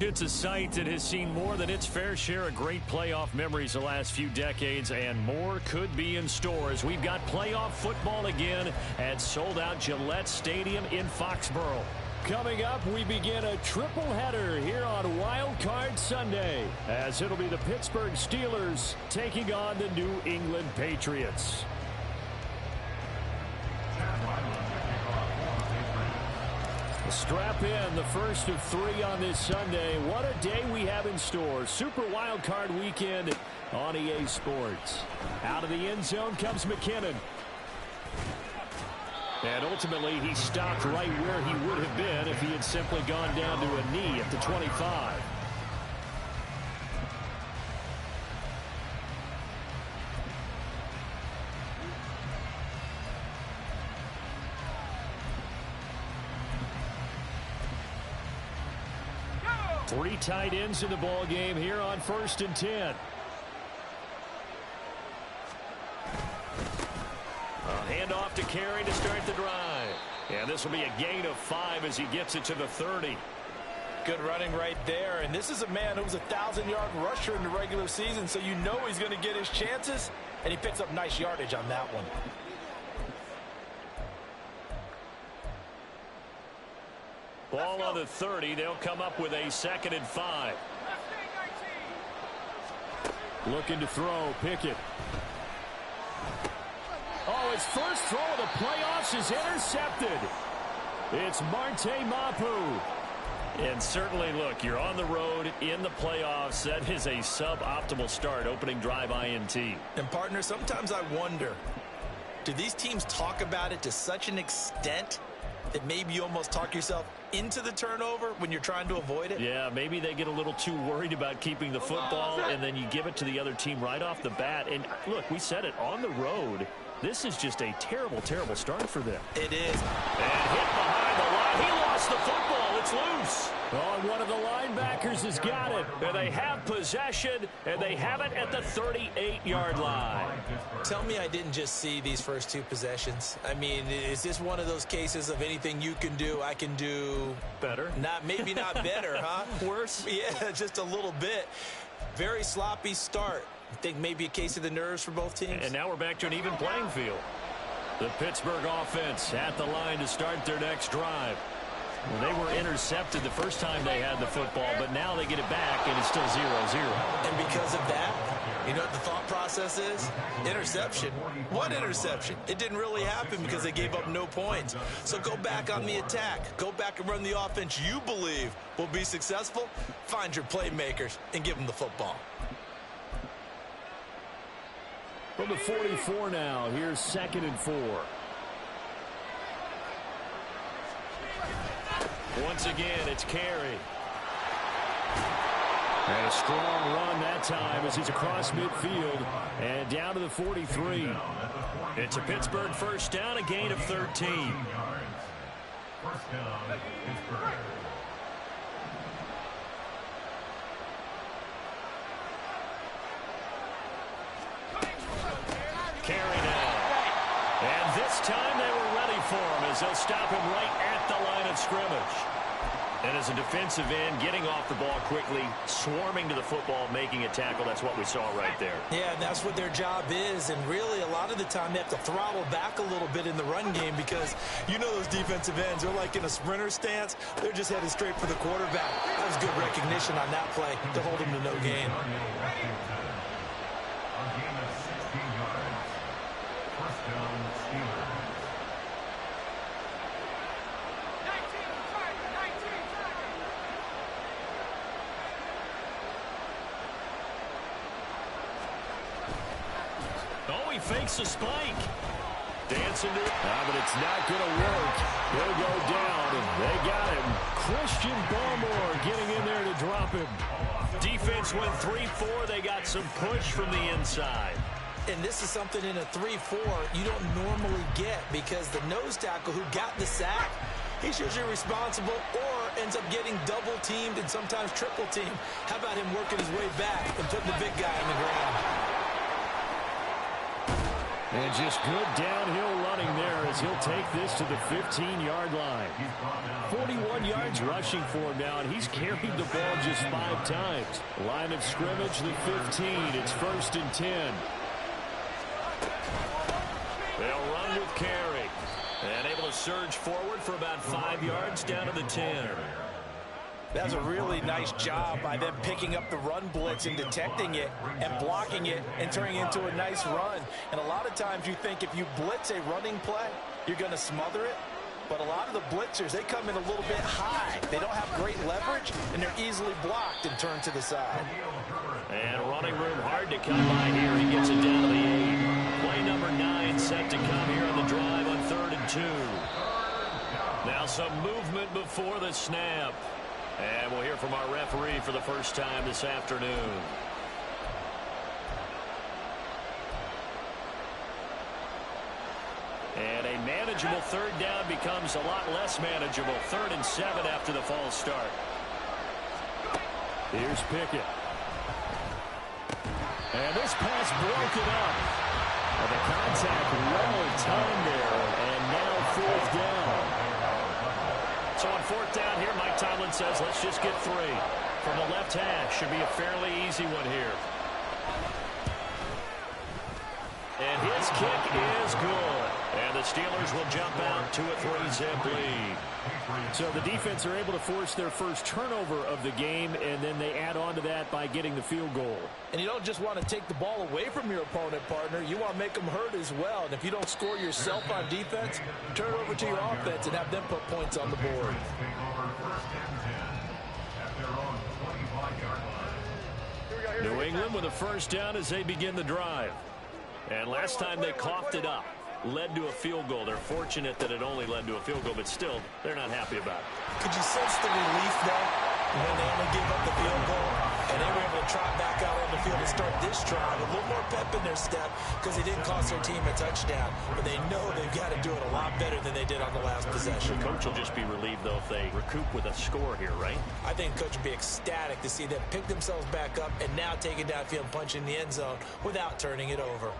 It's a site that has seen more than its fair share of great playoff memories the last few decades, and more could be in store as we've got playoff football again at sold-out Gillette Stadium in Foxborough. Coming up, we begin a triple header here on Wildcard Sunday, as it'll be the Pittsburgh Steelers taking on the New England Patriots. Strap in, the first of 3 on this Sunday. What a day we have in store. Super Wildcard Weekend on EA Sports. Out of the end zone comes McKinnon. And ultimately, he stopped right where he would have been if he had simply gone down to a knee at the 25. Three tight ends in the ball game here on 1st and 10. A handoff to Carey to start the drive. And this will be a gain of 5 as he gets it to the 30. Good running right there. And this is a man who was a 1,000-yard rusher in the regular season, so you know he's going to get his chances. And he picks up nice yardage on that one. Ball on the 30. They'll come up with a 2nd and 5. Looking to throw. Pickett. Oh, his first throw of the playoffs is intercepted. It's Marte Mapu. And certainly, look, you're on the road in the playoffs. That is a suboptimal start, opening drive INT. And, partner, sometimes I wonder, do these teams talk about it to such an extent that maybe you almost talk yourself into the turnover when you're trying to avoid it? Yeah, maybe they get a little too worried about keeping the football, and then you give it to the other team right off the bat. And, look, we said it, on the road, this is just a terrible, terrible start for them. It is. And hit behind the line. He lost the football. It's loose. Oh, and one of the linebackers has got it. And they have possession, and they have it at the 38-yard line. Tell me I didn't just see these first 2 possessions. I mean, is this one of those cases of anything you can do, I can do better? Maybe not better, huh? Worse? Yeah, just a little bit. Very sloppy start. I think maybe a case of the nerves for both teams. And now we're back to an even playing field. The Pittsburgh offense at the line to start their next drive. Well, they were intercepted the first time they had the football, but now they get it back, and it's still 0-0. And because of that, you know what the thought process is? Interception. What interception? It didn't really happen because they gave up no points. So go back on the attack. Go back and run the offense you believe will be successful. Find your playmakers and give them the football. From the 44 now, here's 2nd and 4. Once again, it's Carey. And a strong run that time as he's across midfield and down to the 43. It's a Pittsburgh first down, a gain of 13. First down, Pittsburgh. Carey now. And this time they were ready for him as they'll stop him right at the line of scrimmage. And as a defensive end, getting off the ball quickly, swarming to the football, making a tackle, that's what we saw right there. Yeah, and that's what their job is. And really, a lot of the time, they have to throttle back a little bit in the run game because you know those defensive ends, they're like in a sprinter stance. They're just headed straight for the quarterback. That was good recognition on that play to hold him to no gain. fakes a spike. Dancing to it. But it's not going to work. He'll go down, and they got him. Christian Barmore getting in there to drop him. Defense went 3-4. They got some push from the inside. And this is something in a 3-4 you don't normally get, because the nose tackle who got the sack, he's usually responsible or ends up getting double-teamed and sometimes triple-teamed. How about him working his way back and putting the big guy on the ground? And just good downhill running there as he'll take this to the 15-yard line. 41 yards rushing for him now, and he's carried the ball just 5 times. Line of scrimmage, the 15. It's 1st and 10. They'll run with Carey. And able to surge forward for about 5 yards down to the 10. That was a really nice job by them picking up the run blitz and detecting it and blocking it and turning it into a nice run. And a lot of times you think if you blitz a running play, you're going to smother it. But a lot of the blitzers, they come in a little bit high. They don't have great leverage, and they're easily blocked and turned to the side. And running room hard to come by here. He gets it down to the 8. Play number 9 set to come here on the drive on 3rd and 2. Now some movement before the snap. And we'll hear from our referee for the first time this afternoon. And a manageable 3rd down becomes a lot less manageable. 3rd and 7 after the false start. Here's Pickett. And this pass broken up. And the contact well timed there. And now 4th down. So on 4th down here, Mike Tomlin says, let's just get 3. From the left hash, should be a fairly easy one here. And his kick is good. And the Steelers will jump out to a 3-zip lead. So the defense are able to force their first turnover of the game, and then they add on to that by getting the field goal. And you don't just want to take the ball away from your opponent, partner. You want to make them hurt as well. And if you don't score yourself on defense, turn it over to your offense and have them put points on the board. New England with a 1st down as they begin the drive. And last time they coughed it up, led to a field goal. They're fortunate that it only led to a field goal, but still, they're not happy about it. Could you sense the relief, though, when they only gave up the field goal and they were able to trot back out on the field and start this drive? A little more pep in their step because they didn't cost their team a touchdown, but they know they've got to do it a lot better than they did on the last possession. The coach will just be relieved, though, if they recoup with a score here, right? I think the coach will be ecstatic to see them pick themselves back up and now take it downfield and punch in the end zone without turning it over.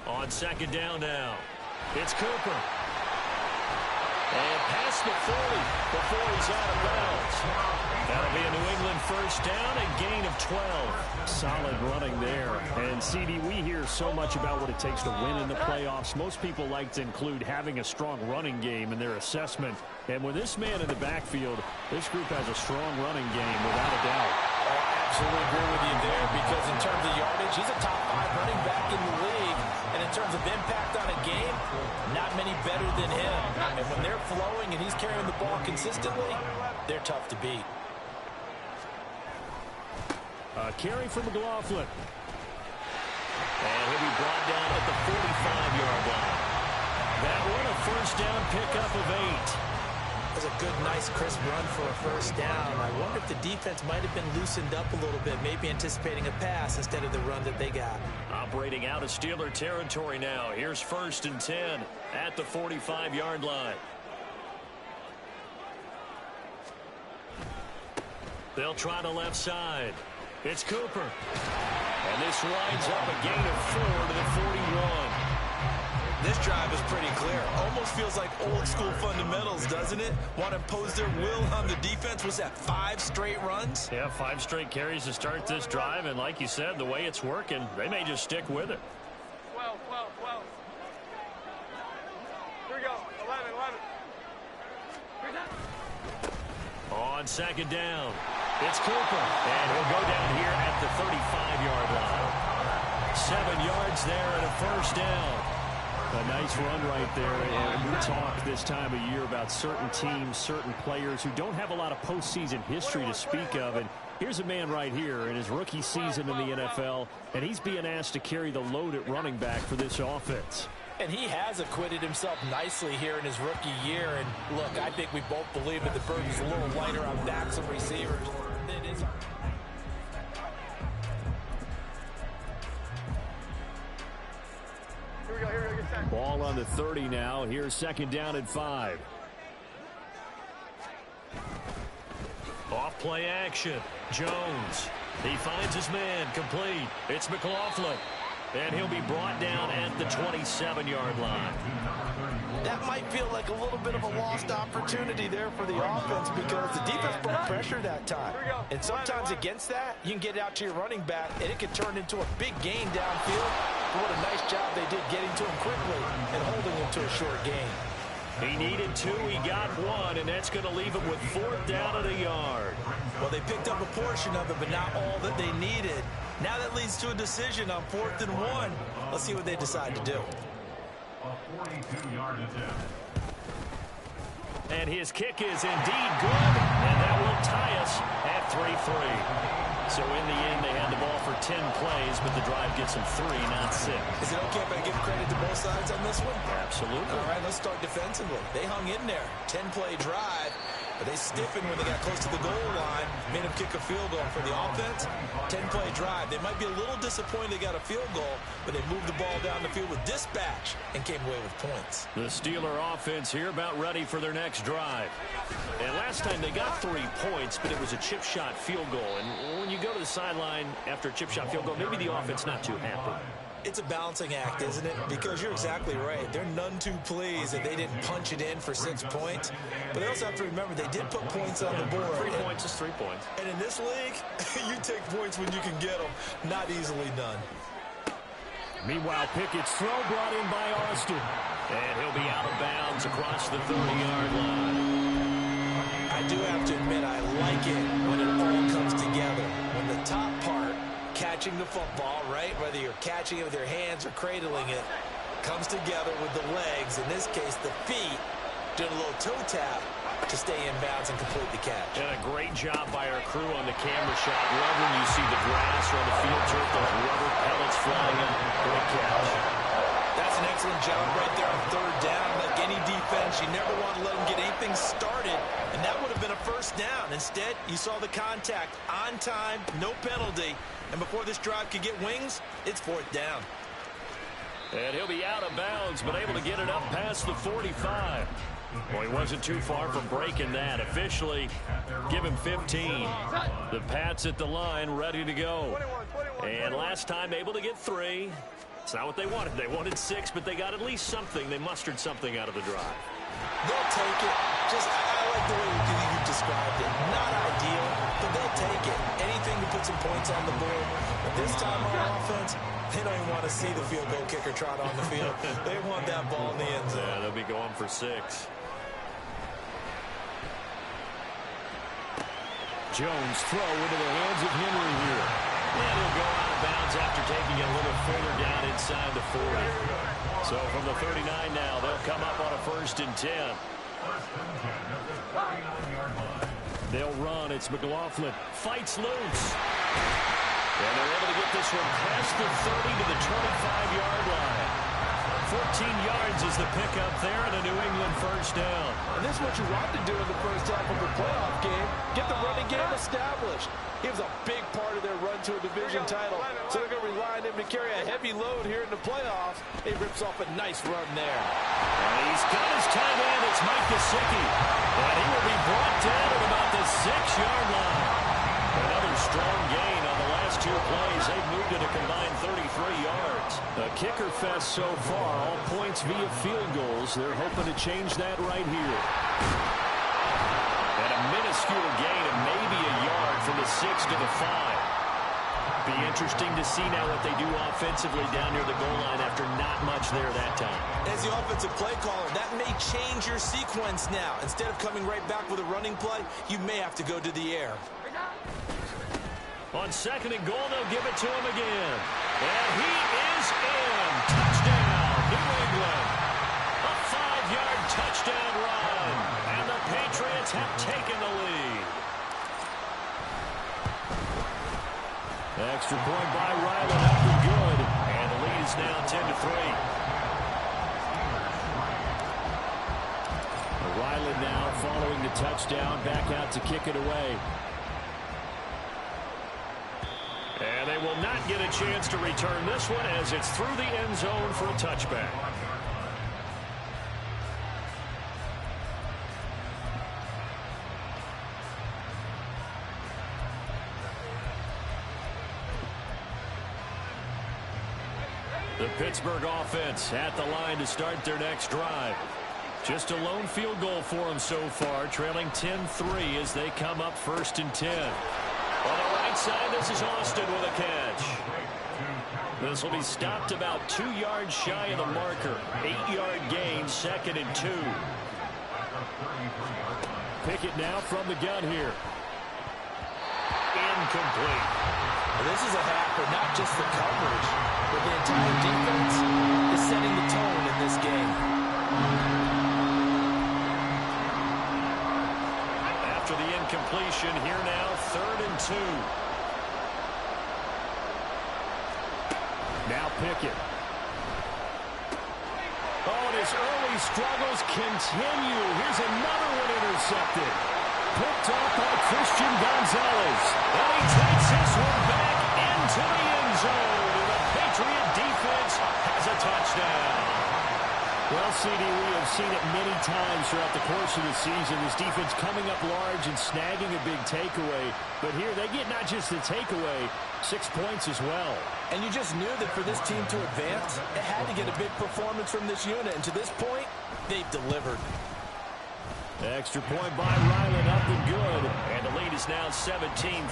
On 2nd down now, it's Cooper. And past the 40 before he's out of bounds. That'll be a New England 1st down and gain of 12. Solid running there. And, CD, we hear so much about what it takes to win in the playoffs. Most people like to include having a strong running game in their assessment. And with this man in the backfield, this group has a strong running game without a doubt. I absolutely agree with you there, because in terms of yardage, he's a top 5 running back in the league. And in terms of impact on a game, not many better than him. And when they're flowing and he's carrying the ball consistently, they're tough to beat. Carry from McLaughlin. And he'll be brought down at the 45-yard line. That one a 1st down pickup of 8. That was a good, nice, crisp run for a 1st down. I wonder if the defense might have been loosened up a little bit, maybe anticipating a pass instead of the run that they got. Operating out of Steeler territory now. Here's 1st and 10 at the 45-yard line. They'll try the left side. It's Cooper. And this winds up a gain of 4 to the 41. This drive is pretty clear. Almost feels like old school fundamentals, doesn't it? Want to impose their will on the defense. Was that 5 straight runs? Yeah, 5 straight carries to start this drive. And like you said, the way it's working, they may just stick with it. 12. Here we go. 11. On 2nd down, it's Cooper. And he'll go down here at the 35-yard line. 7 yards there and a 1st down. A nice run right there, and we talk this time of year about certain teams, certain players who don't have a lot of postseason history to speak of, and here's a man right here in his rookie season in the NFL, and he's being asked to carry the load at running back for this offense. And he has acquitted himself nicely here in his rookie year, and look, I think we both believe that the burden's a little lighter on backs and receivers than it is on... Ball on the 30 now. Here's second down and 5. Off play action. Jones. He finds his man. Complete. It's McLaughlin. And he'll be brought down at the 27-yard line. That might feel like a little bit of a lost opportunity there for the offense because the defense brought pressure that time. And sometimes against that, you can get out to your running back, and it can turn into a big gain downfield. But what a nice job they did getting to him quickly and holding him to a short gain. He needed 2, he got 1, and that's going to leave him with 4th down at a yard. Well, they picked up a portion of it, but not all that they needed. Now that leads to a decision on 4th and 1. Let's see what they decide to do. A 42-yard attempt. And his kick is indeed good, and that will tie us at 3-3. So in the end, they had the ball for 10 plays, but the drive gets them 3, not 6. Is it okay if I give credit to both sides on this one? Absolutely. All right, let's start defensively. They hung in there. 10-play drive. But they stiffened when they got close to the goal line, made them kick a field goal. For the offense, 10-play drive. They might be a little disappointed they got a field goal, but they moved the ball down the field with dispatch and came away with points. The Steeler offense here about ready for their next drive. And last time they got 3 points, but it was a chip shot field goal. And when you go to the sideline after a chip shot field goal, maybe the offense not too happy. It's a balancing act, isn't it? Because you're exactly right. They're none too pleased that they didn't punch it in for 6 points. But they also have to remember they did put points on the board. 3 points is 3 points. And in this league, you take points when you can get them. Not easily done. Meanwhile, Pickett's throw brought in by Austin. And he'll be out of bounds across the 30-yard line. I do have to admit, I like it when it all comes together. When the top part, catching the football, right? Whether you're catching it with your hands or cradling it, comes together with the legs, in this case the feet, doing a little toe tap to stay in bounds and complete the catch. And a great job by our crew on the camera shot. Love when you see the grass or the field turf, those rubber pellets flying up. Great catch. That's an excellent job right there on 3rd down. Like any defense, you never want to let them get anything started, and that would have been a 1st down. Instead, you saw the contact on time, no penalty, and before this drive could get wings, it's 4th down. And he'll be out of bounds, but able to get it up past the 45. Well, he wasn't too far from breaking that. Officially, give him 15. The Pats at the line, ready to go. And last time, able to get 3. It's not what they wanted. They wanted 6, but they got at least something. They mustered something out of the drive. They'll take it. I like the way you described it. Not ideal, but they'll take it. Anything to put some points on the board. But this time on offense, they don't even want to see the field goal kicker trot on the field. They want that ball in the end zone. Yeah, they'll be going for 6. Jones throw into the hands of Henry here. And he'll go out of bounds after taking it a little further down inside the 40. So from the 39 now, they'll come up on a 1st and 10. They'll run. It's McLaughlin. Fights loose. And they're able to get this one past the 30 to the 25-yard line. 14 yards is the pickup there, and a New England 1st down. And this is what you want to do in the 1st half of a playoff game. Get the running game established. He was a big part of their run to a division title. So they're going to rely on him to carry a heavy load here in the playoffs. He rips off a nice run there. And he's got his tight end. It's Mike Gesicki. And he will be brought down at about the 6-yard line. Another strong gain on the last 2 plays. They've moved it a combined 33 yards. A kicker fest so far. All points via field goals. They're hoping to change that right here. And a minuscule gain of maybe a yard from the 6 to the 5. Be interesting to see now what they do offensively down near the goal line after not much there that time. As the offensive play caller, that may change your sequence now. Instead of coming right back with a running play, you may have to go to the air. On 2nd and goal, they'll give it to him again. And he is in. Touchdown, New England. touchdown run. And the Patriots have taken the lead. Extra point by Riley, up and good. And the lead is now 10-3. Riley now following the touchdown, back out to kick it away. And they will not get a chance to return this one as it's through the end zone for a touchback. The Pittsburgh offense at the line to start their next drive. Just a lone field goal for them so far, trailing 10-3 as they come up 1st and 10. On the right side, this is Austin with a catch. This will be stopped about 2 yards shy of the marker. 8-yard gain, 2nd and 2. Pickett now from the gun here. Incomplete. This is a half for not just the coverage, but the entire defense is setting the tone in this game. After the incompletion, here now, 3rd and 2. Now Pickett. Oh, and his early struggles continue. Here's another one intercepted. Picked off by Christian Gonzalez. And he takes this one back into the end zone. And the Patriot defense has a touchdown. Well, CD, we have seen it many times throughout the course of the season. This defense coming up large and snagging a big takeaway. But here they get not just the takeaway, 6 points as well. And you just knew that for this team to advance, it had to get a big performance from this unit. And to this point, they've delivered. Extra point by Ryland, up and good. And the lead is now 17-3.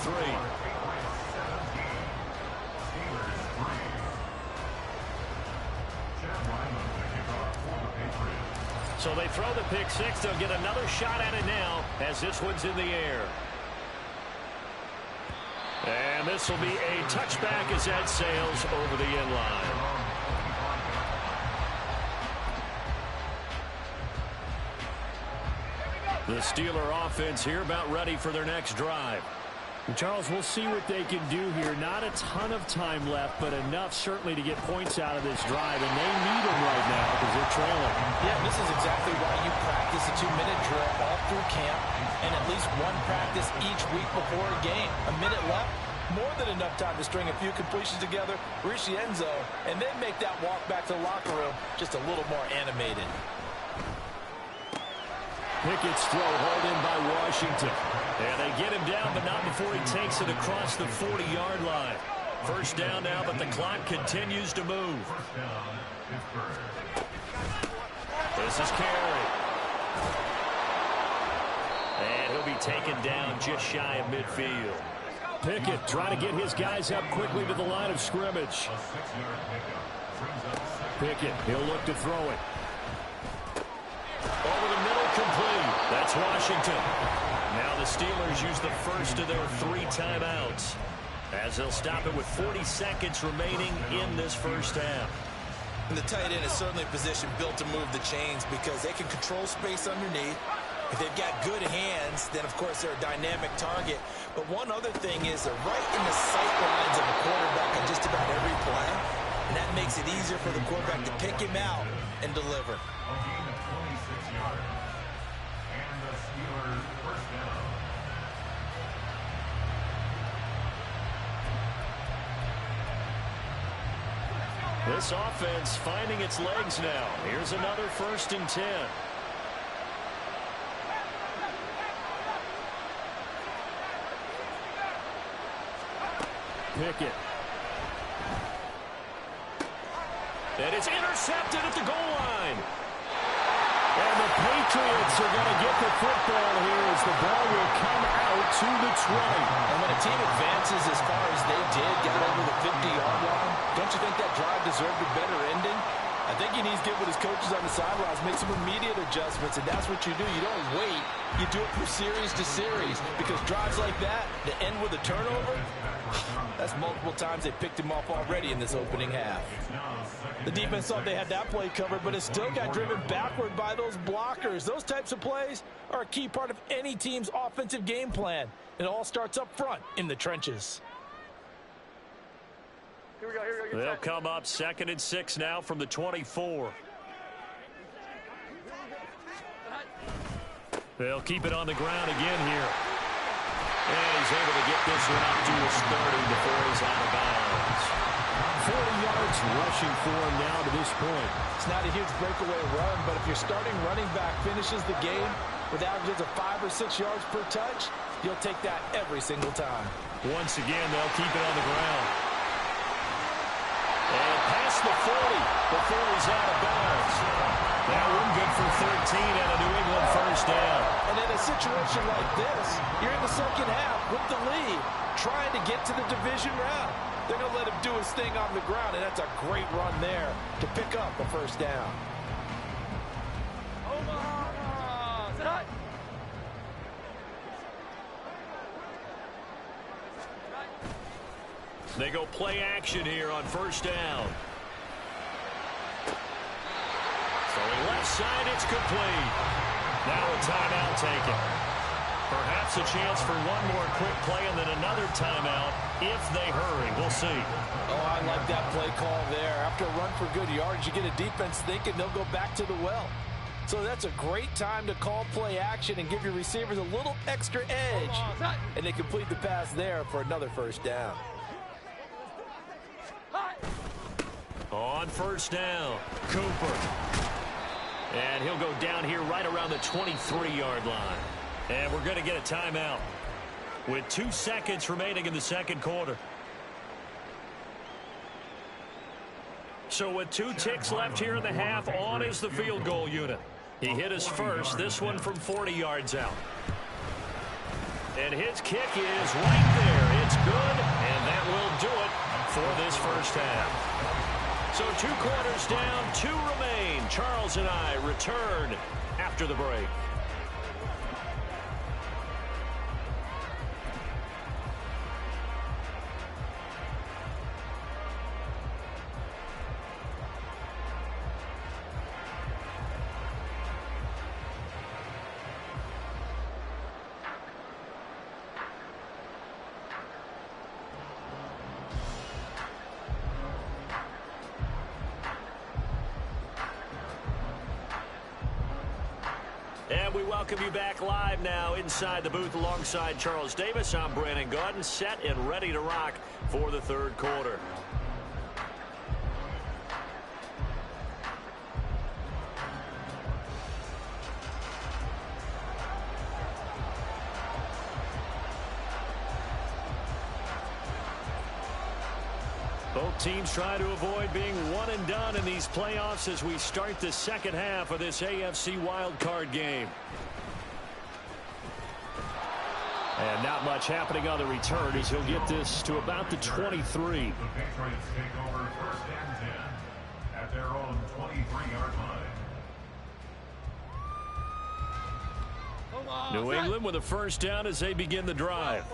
So they throw the pick six. They'll get another shot at it now as this one's in the air. And this will be a touchback as that sails over the end line. The Steeler offense here about ready for their next drive. And Charles, we'll see what they can do here. Not a ton of time left, but enough certainly to get points out of this drive. And they need them right now because they're trailing. Yeah, this is exactly why you practice a 2-minute drill all through camp and at least one practice each week before a game. A minute left, more than enough time to string a few completions together, reach the end zone, and then make that walk back to the locker room just a little more animated. Pickett's throw hauled in by Washington. And they get him down, but not before he takes it across the 40-yard line. First down now, but the clock continues to move. This is Carey. And he'll be taken down just shy of midfield. Pickett trying to get his guys up quickly to the line of scrimmage. Pickett, he'll look to throw it. Over the middle, complete. That's Washington. Now the Steelers use the first of their 3 timeouts as they'll stop it with 40 seconds remaining in this first half. And the tight end is certainly a position built to move the chains because they can control space underneath. If they've got good hands, then of course they're a dynamic target. But one other thing is they're right in the sight lines of the quarterback on just about every play. And that makes it easier for the quarterback to pick him out and deliver. This offense finding its legs now. Here's another 1st and 10. Pickett. And it's intercepted at the goal line. And the Patriots are going to get the football here as the ball will come out to the 20. And when a team advances as far as they did, got over the 50-yard line, don't you think that drive deserved a better ending? I think he needs to get with his coaches on the sidelines, make some immediate adjustments, and that's what you do. You don't wait. You do it from series to series, because drives like that end with a turnover, that's multiple times they picked him off already in this opening half. The defense thought they had that play covered, but it still got driven backward by those blockers. Those types of plays are a key part of any team's offensive game plan. It all starts up front in the trenches. Here we go. They'll come up 2nd and 6 now from the 24. They'll keep it on the ground again here. And he's able to get this one up to his 30 before he's out of bounds. 40 yards rushing for him now to this point. It's not a huge breakaway run, but if your starting running back finishes the game with averages of 5 or 6 yards per touch, you'll take that every single time. Once again, they'll keep it on the ground. And past the 40 before he's out of bounds. That one good for 13 and a New England first down. And in a situation like this, you're in the second half with the lead, trying to get to the division round. They're going to let him do his thing on the ground, and that's a great run there to pick up a first down. They go play action here on first down. Throwing left side, it's complete. Now a timeout taken. Perhaps a chance for one more quick play and then another timeout if they hurry. We'll see. Oh, I like that play call there. After a run for good yards, you get a defense thinking they'll go back to the well. So that's a great time to call play action and give your receivers a little extra edge. And they complete the pass there for another first down. On first down, Cooper. And he'll go down here right around the 23-yard line. And we're going to get a timeout with 2 seconds remaining in the second quarter. So with 2 ticks left here in the half, on is the field goal unit. He hit his first, this one from 40 yards out. And his kick is right there. It's good, and that will do it for this first half. So 2 quarters down, 2 remain. Charles and I return after the break. And we welcome you back live now inside the booth alongside Charles Davis. I'm Brandon Gaudin, set and ready to rock for the third quarter. Both teams try to avoid being one and done in these playoffs as we start the second half of this AFC Wildcard game. And not much happening on the return as he'll get this to about the 23. The Patriots take over first and 10 at their own 23-yard line. New England with a first down as they begin the drive.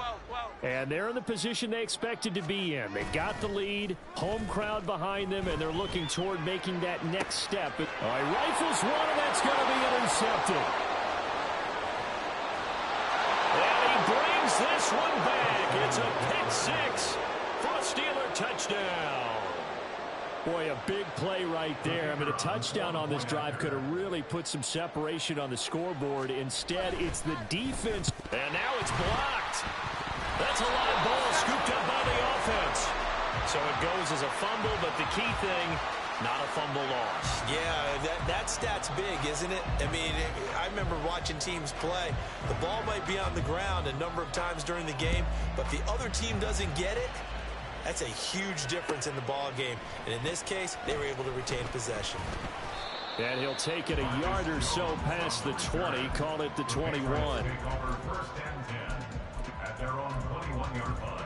And they're in the position they expected to be in. They got the lead, home crowd behind them, and they're looking toward making that next step. All right, rifles one, and that's going to be intercepted. And he brings this one back. It's a pick six for a Steeler touchdown. Boy, a big play right there. I mean, a touchdown on this drive could have really put some separation on the scoreboard. Instead, it's the defense. And now it's blocked. That's a live ball scooped up by the offense. So it goes as a fumble, but the key thing, not a fumble loss. Yeah, that stat's big, isn't it? I mean, I remember watching teams play. The ball might be on the ground a number of times during the game, but the other team doesn't get it. That's a huge difference in the ball game. And in this case, they were able to retain possession. And he'll take it a yard or so past the 20, call it the 21. Take over first and 10 at their own 21-yard line.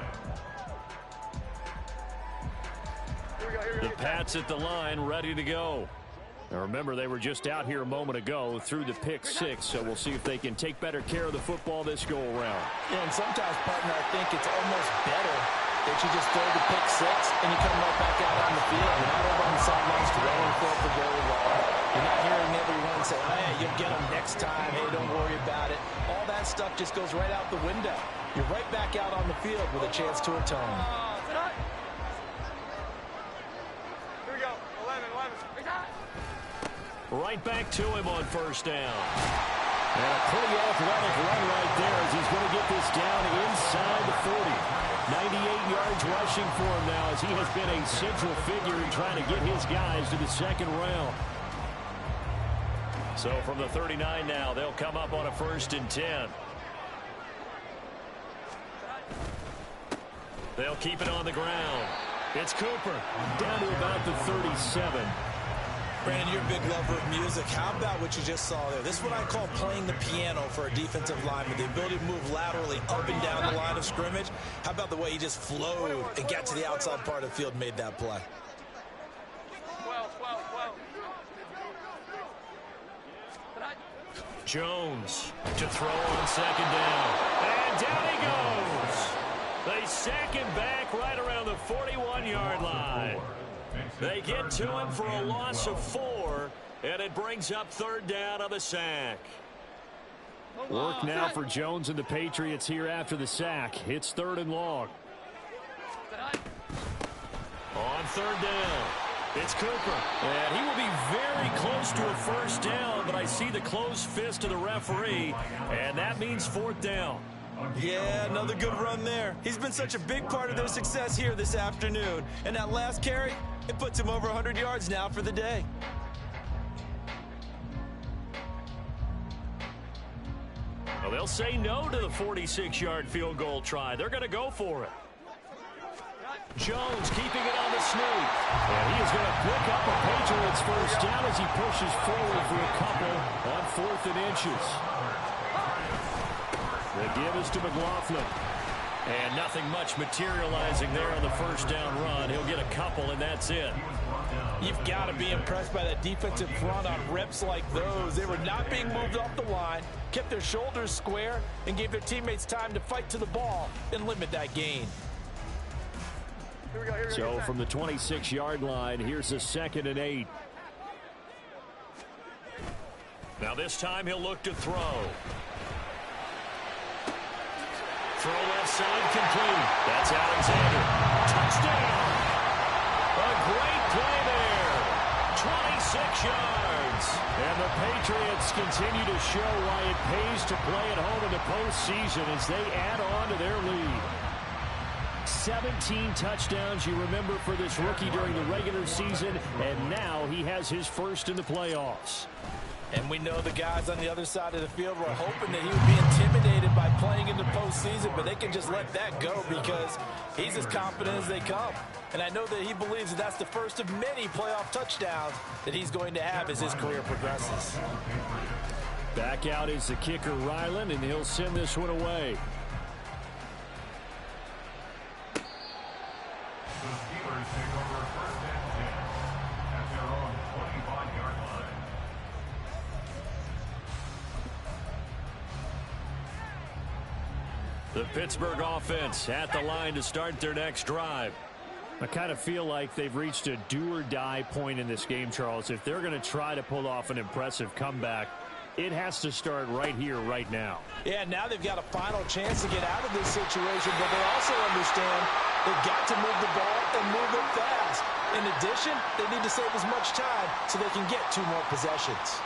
The Pats at the line, ready to go. Now remember, they were just out here a moment ago through the pick six, so we'll see if they can take better care of the football this go-around. Yeah, and sometimes, partner, I think it's almost better that you just throw the pick six and you come right back out on the field. You're not over on the sidelines throwing for very long. You're not hearing everyone say, hey, you'll get them next time. Hey, don't worry about it. All that stuff just goes right out the window. You're right back out on the field with a chance to atone. Here we go. 11. Right back to him on first down. And a pretty athletic run right there as he's going to get this down inside the 40. 98 yards rushing for him now as he has been a central figure in trying to get his guys to the second round. So from the 39 now, they'll come up on a 1st and 10. They'll keep it on the ground. It's Cooper down to about the 37. Brandon, you're a big lover of music. How about what you just saw there? This is what I call playing the piano for a defensive lineman. The ability to move laterally up and down the line of scrimmage. How about the way he just flowed and got to the outside part of the field and made that play? 12. Jones to throw on second down. And down he goes. They sack him back right around the 41-yard line. They get to him for a loss of 4, and it brings up 3rd down on the sack. Work now for Jones and the Patriots here after the sack. It's 3rd and long. On 3rd down, it's Cooper. And he will be very close to a 1st down, but I see the closed fist of the referee, and that means 4th down. Yeah, another good run there. He's been such a big part of their success here this afternoon. And that last carry, it puts him over 100 yards now for the day. Well, they'll say no to the 46-yard field goal try. They're going to go for it. Jones keeping it on the snoot. And he is going to pick up a Patriots 1st down as he pushes forward for a couple on 4th and inches. The give is to McLaughlin. And nothing much materializing there on the 1st down run. He'll get a couple, and that's it. You've got to be impressed by that defensive front on reps like those. They were not being moved off the line, kept their shoulders square, and gave their teammates time to fight to the ball and limit that gain. So from the 26-yard line, here's a 2nd and 8. Now this time he'll look to throw. Throw left side complete. That's Alexander. Touchdown. A great play there. 26 yards. And the Patriots continue to show why it pays to play at home in the postseason as they add on to their lead. 17 touchdowns, you remember, for this rookie during the regular season, and now he has his 1st in the playoffs. And we know the guys on the other side of the field were hoping that he would be intimidated by playing in the postseason, but they can just let that go because he's as confident as they come. And I know that he believes that that's the first of many playoff touchdowns that he's going to have as his career progresses. Back out is the kicker, Ryland, and he'll send this one away. The Steelers take over 1st and 10 at their own 25-yard line. The Pittsburgh offense at the line to start their next drive. I kind of feel like they've reached a do-or-die point in this game, Charles. If they're going to try to pull off an impressive comeback, it has to start right here, right now. Yeah, now they've got a final chance to get out of this situation, but they also understand they've got to move the ball and move it fast. In addition, they need to save as much time so they can get 2 more possessions.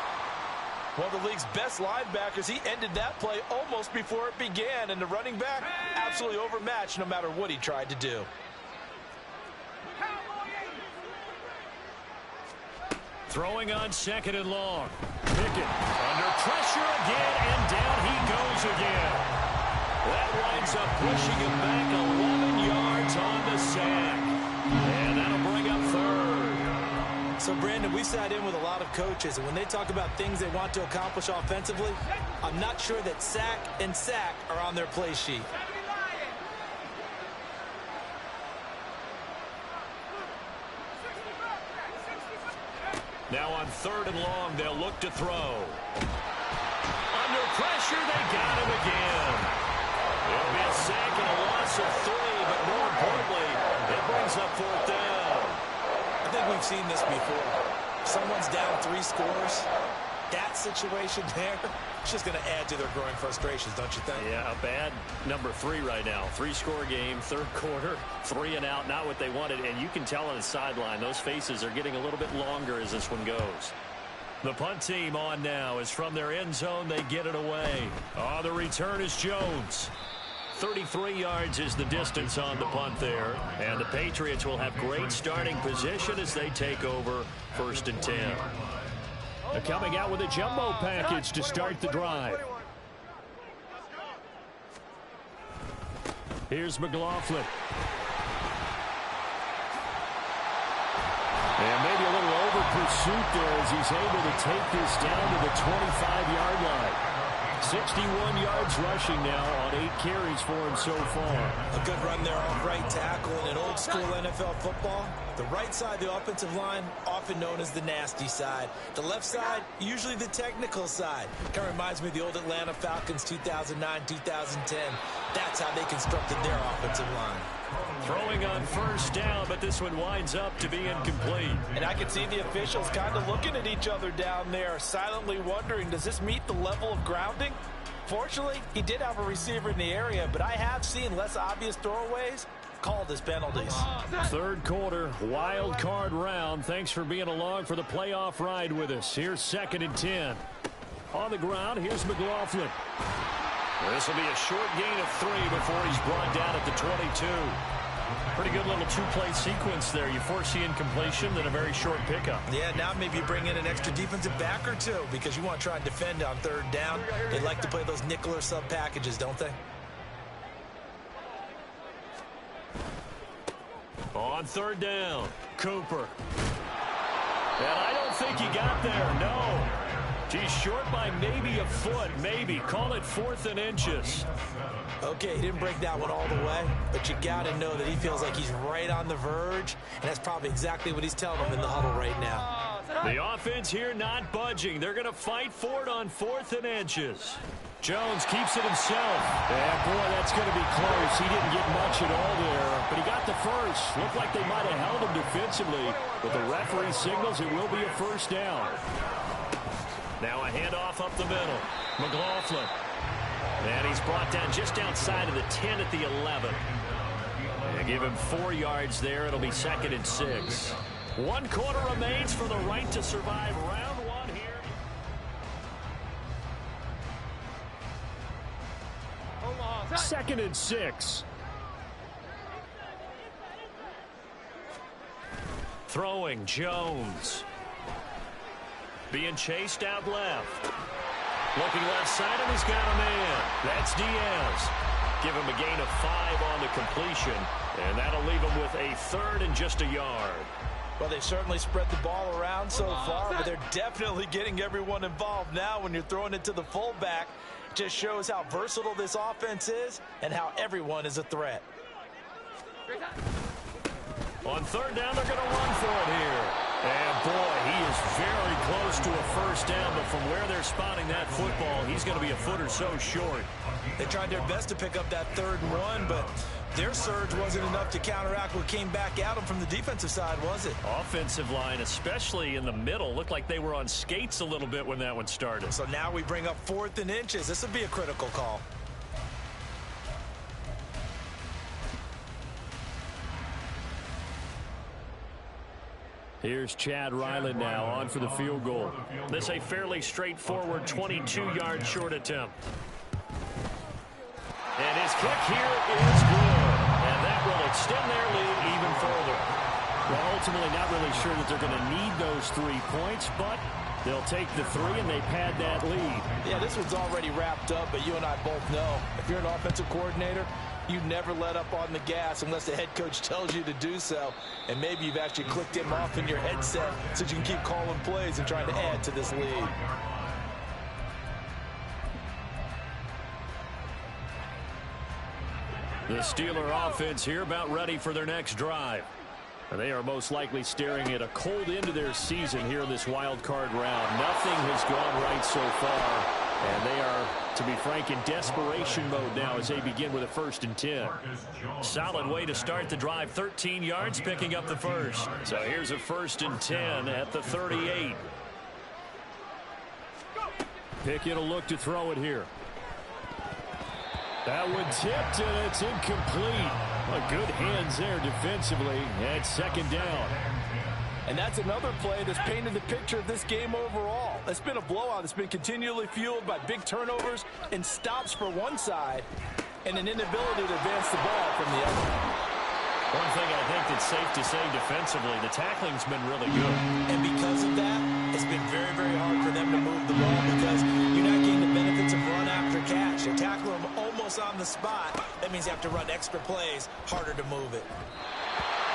One of the league's best linebackers, he ended that play almost before it began, and the running back absolutely overmatched no matter what he tried to do. Throwing on 2nd and long. Pickett under pressure again, and down he goes again. That winds up pushing him back 11 yards on the sack. And that'll bring up 3rd. So, Brandon, we sat in with a lot of coaches, and when they talk about things they want to accomplish offensively, I'm not sure that sack and sack are on their play sheet. Now on 3rd and long, they'll look to throw. Under pressure, they got him again. It'll be a sack and a loss of 3, but more importantly, it brings up 4th down. I think we've seen this before. Someone's down 3 scores. That situation there, it's just going to add to their growing frustrations, don't you think? Yeah, a bad number 3 right now. 3-score game, 3rd quarter, 3 and out, not what they wanted. And you can tell on the sideline, those faces are getting a little bit longer as this one goes. The punt team on now is from their end zone. They get it away. Oh, the return is Jones. 33 yards is the distance on the punt there. And the Patriots will have great starting position as they take over 1st and 10. Coming out with a jumbo package to start the drive. Here's McLaughlin. And maybe a little over pursuit there as he's able to take this down to the 25-yard line. 61 yards rushing now on 8 carries for him so far. A good run there off right tackle in an old-school NFL football. The right side of the offensive line, often known as the nasty side. The left side, usually the technical side. Kind of reminds me of the old Atlanta Falcons 2009-2010. That's how they constructed their offensive line. Throwing on 1st down, but this one winds up to be incomplete. And I can see the officials kind of looking at each other down there, silently wondering, does this meet the level of grounding? Fortunately, he did have a receiver in the area, but I have seen less obvious throwaways called as penalties. 3rd quarter, wild card round. Thanks for being along for the playoff ride with us. Here's 2nd and 10. On the ground, here's McLaughlin. This will be a short gain of 3 before he's brought down at the 22. Pretty good little 2-play sequence there. You force the incompletion, then a very short pickup. Yeah, now maybe you bring in an extra defensive back or 2 because you want to try and defend on 3rd down. They like to play those nickel or sub packages, don't they? On 3rd down, Cooper. And I don't think he got there, no. He's short by maybe a foot, maybe. Call it 4th and inches. Okay, he didn't break that one all the way, but you got to know that he feels like he's right on the verge, and that's probably exactly what he's telling them in the huddle right now. The offense here not budging. They're going to fight for it on 4th and inches. Jones keeps it himself. And boy, that's going to be close. He didn't get much at all there, but he got the first. Looked like they might have held him defensively, but the referee signals it will be a 1st down. Now a handoff up the middle. McLaughlin. And he's brought down just outside of the 10 at the 11. And give him 4 yards there. It'll be 2nd and 6. 1 quarter remains for the right to survive round 1 here. Omaha. 2nd and 6. Throwing Jones. Being chased out left. Looking left side, and he's got a man. That's Diaz. Give him a gain of 5 on the completion, and that'll leave him with a 3rd and just a yard. Well, they've certainly spread the ball around so far, but they're definitely getting everyone involved now when you're throwing it to the fullback. It just shows how versatile this offense is and how everyone is a threat. On 3rd down, they're going to run for it here. And, boy, he is very close to a 1st down, but from where they're spotting that football, he's going to be a foot or so short. They tried their best to pick up that 3rd and 1, but their surge wasn't enough to counteract what came back at them from the defensive side, was it? Offensive line, especially in the middle, looked like they were on skates a little bit when that one started. So now we bring up 4th and inches. This would be a critical call. Here's Chad Ryland now on for the field goal. This a fairly straightforward 22-yard short attempt. And his kick here is good. And that will extend their lead even further. Well, ultimately not really sure that they're going to need those 3 points, but they'll take the 3 and they pad that lead. Yeah, this one's already wrapped up, but you and I both know if you're an offensive coordinator, you never let up on the gas unless the head coach tells you to do so. And maybe you've actually clicked him off in your headset so you can keep calling plays and trying to add to this lead. The Steeler offense here about ready for their next drive. And they are most likely staring at a cold end to their season here in this wild card round. Nothing has gone right so far. And they are, to be frank, in desperation mode now as they begin with a 1st and 10. Solid way to start the drive. 13 yards, picking up the first. So here's a 1st and 10 at the 38. Pickett will look to throw it here. That one tipped, and it's incomplete. Good hands there defensively at 2nd down. And that's another play that's painted the picture of this game overall. It's been a blowout. It's been continually fueled by big turnovers and stops for one side and an inability to advance the ball from the other. One thing I think that's safe to say defensively, the tackling's been really good. And because of that, it's been very, very hard for them to move the ball because you're not getting the benefits of run after catch. You're tackling them almost on the spot. That means you have to run extra plays, harder to move it.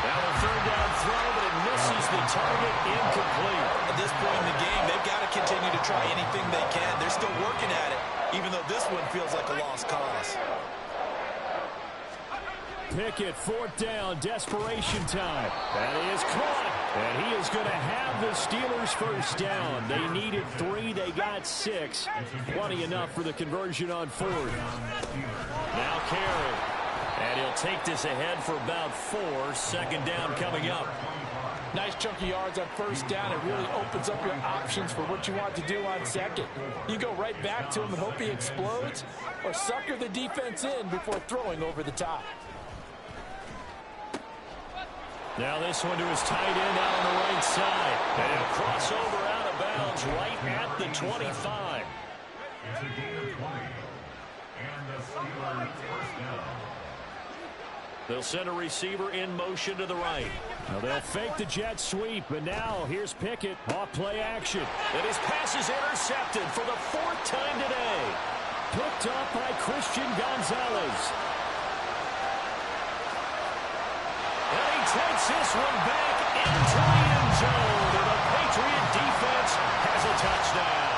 Now a 3rd down throw, but it misses the target, incomplete. At this point in the game, they've got to continue to try anything they can. They're still working at it, even though this one feels like a lost cause. Pickett, 4th down, desperation time. That is caught, and he is going to have the Steelers' 1st down. They needed 3, they got 6. Plenty enough for the conversion on 4th. Now Carey. And he'll take this ahead for about 4. 2nd down coming up. Nice chunky yards on 1st down. It really opens up your options for what you want to do on 2nd. You go right back to him and hope he explodes, or sucker the defense in before throwing over the top. Now this one to his tight end out on the right side. And he'll cross over out of bounds right at the 25. It's a gain of 20. And the Steelers' 1st down. They'll send a receiver in motion to the right. Now they'll fake the jet sweep, and now here's Pickett off play action. And his pass is intercepted for the 4th time today. Picked up by Christian Gonzalez. And he takes this one back into the end zone, and the Patriot defense has a touchdown.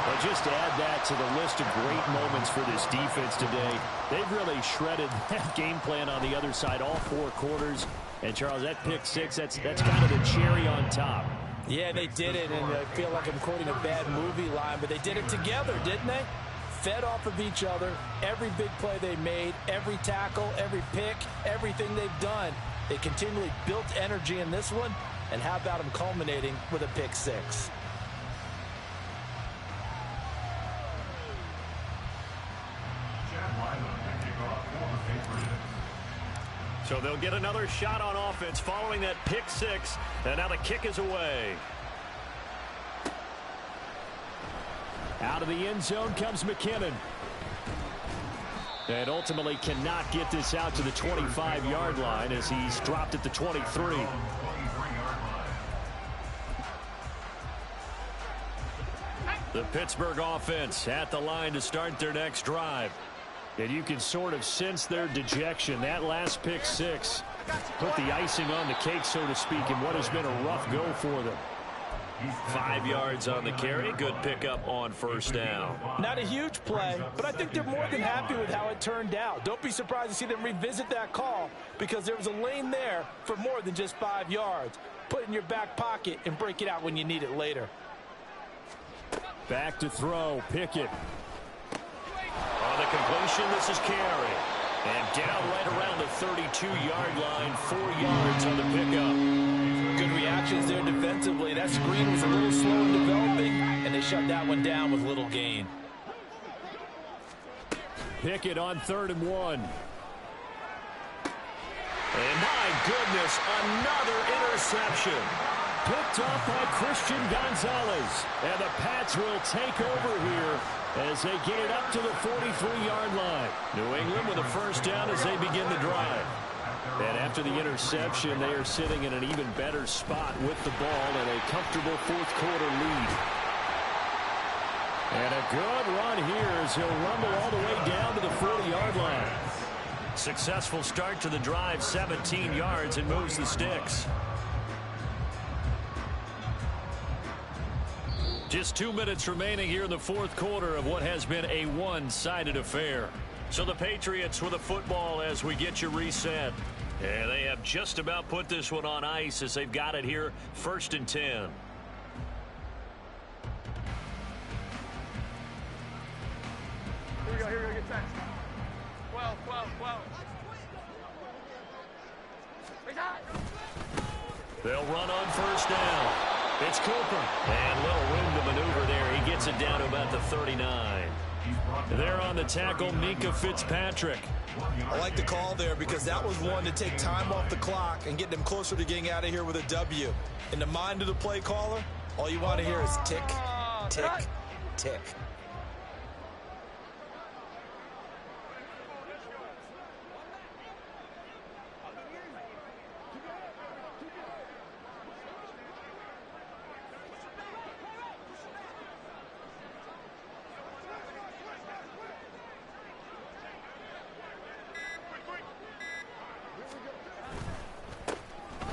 Well, just to add that to the list of great moments for this defense today, they've really shredded that game plan on the other side all 4 quarters. And, Charles, that pick 6, that's kind of the cherry on top. Yeah, they did it, and I feel like I'm quoting a bad movie line, but they did it together, didn't they? Fed off of each other, every big play they made, every tackle, every pick, everything they've done. They continually built energy in this one, and how about them culminating with a pick 6? So they'll get another shot on offense following that pick 6, and now the kick is away. Out of the end zone comes McKinnon. And ultimately cannot get this out to the 25-yard line as he's dropped at the 23. The Pittsburgh offense at the line to start their next drive. And you can sort of sense their dejection. That last pick 6 put the icing on the cake, so to speak, in what has been a rough go for them. 5 yards on the carry. Good pickup on 1st down. Not a huge play, but I think they're more than happy with how it turned out. Don't be surprised to see them revisit that call because there was a lane there for more than just 5 yards. Put it in your back pocket and break it out when you need it later. Back to throw. Pickett. On the completion, this is Carey. And down right around the 32-yard line. 4 yards on the pickup. Good reactions there defensively. That screen was a little slow in developing, and they shut that one down with little gain. Pickett on 3rd and 1. And my goodness, another interception. Picked off by Christian Gonzalez. And the Pats will take over here as they get it up to the 43-yard line. New England with a 1st down as they begin the drive. And after the interception, they are sitting in an even better spot with the ball and a comfortable 4th quarter lead. And a good run here as he'll rumble all the way down to the 40-yard line. Successful start to the drive, 17 yards, and moves the sticks. Just 2 minutes remaining here in the 4th quarter of what has been a one-sided affair. So the Patriots with a football as we get you reset. And they have just about put this one on ice as they've got it here, 1st and 10. Here we go, get set. 12. They'll run on 1st down. It's Cooper. And little room to maneuver there. He gets it down to about the 39. There on the tackle, Minka Fitzpatrick. I like the call there because that was one to take time off the clock and get them closer to getting out of here with a W. In the mind of the play caller, all you want to hear is tick, tick, tick.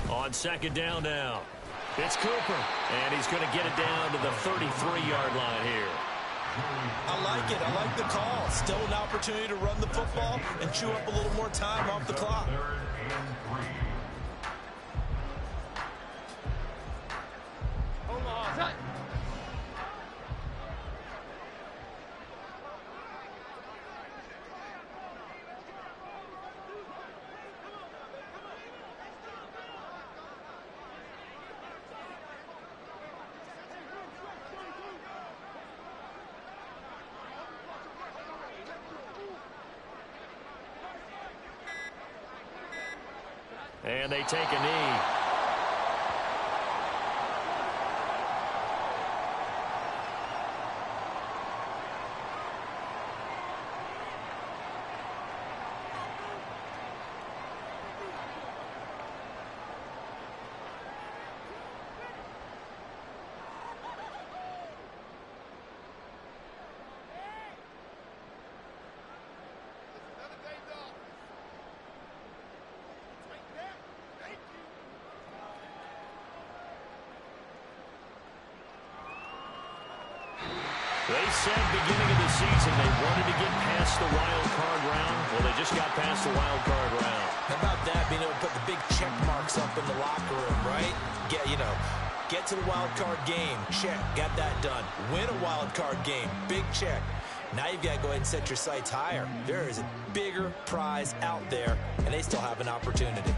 On 2nd down now. It's Cooper. And he's going to get it down to the 33-yard line here. I like it. I like the call. Still an opportunity to run the football and chew up a little more time off the clock. 3rd and 3. Omaha, set. And they take a knee. They said beginning of the season they wanted to get past the wild card round. Well, they just got past the wild card round. How about that, being able to put the big check marks up in the locker room, right? Get to the wild card game, check, got that done. Win a wild card game, big check. Now you've got to go ahead and set your sights higher. There is a bigger prize out there, and they still have an opportunity.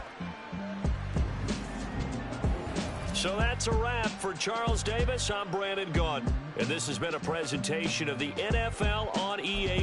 So that's a wrap for Charles Davis. I'm Brandon Gaudin, and this has been a presentation of the NFL on EA